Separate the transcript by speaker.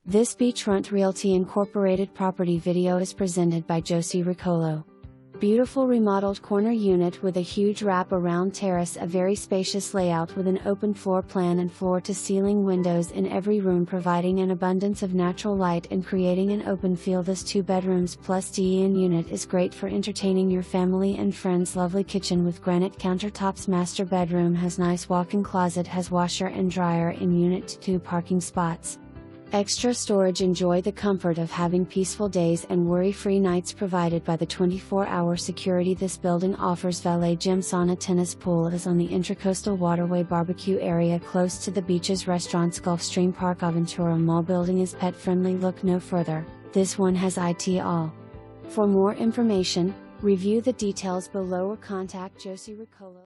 Speaker 1: This Beachfront Realty Incorporated property video is presented by Josie Riccolo. Beautiful remodeled corner unit with a huge wrap-around terrace, a very spacious layout with an open floor plan and floor-to-ceiling windows in every room, providing an abundance of natural light and creating an open feel. This 2 bedrooms plus DEN unit is great for entertaining your family and friends. Lovely kitchen with granite countertops. Master bedroom has nice walk-in closet, has washer and dryer in unit, 2 parking spots. Extra storage. Enjoy the comfort of having peaceful days and worry-free nights provided by the 24-hour security. This building offers valet, gym, sauna, tennis pool. It is on the Intracoastal Waterway barbecue area close to the beaches, restaurants, Gulfstream Park. Aventura Mall building is pet-friendly. Look no further, this one has it all. For more information, review the details below or contact Josie Riccolo.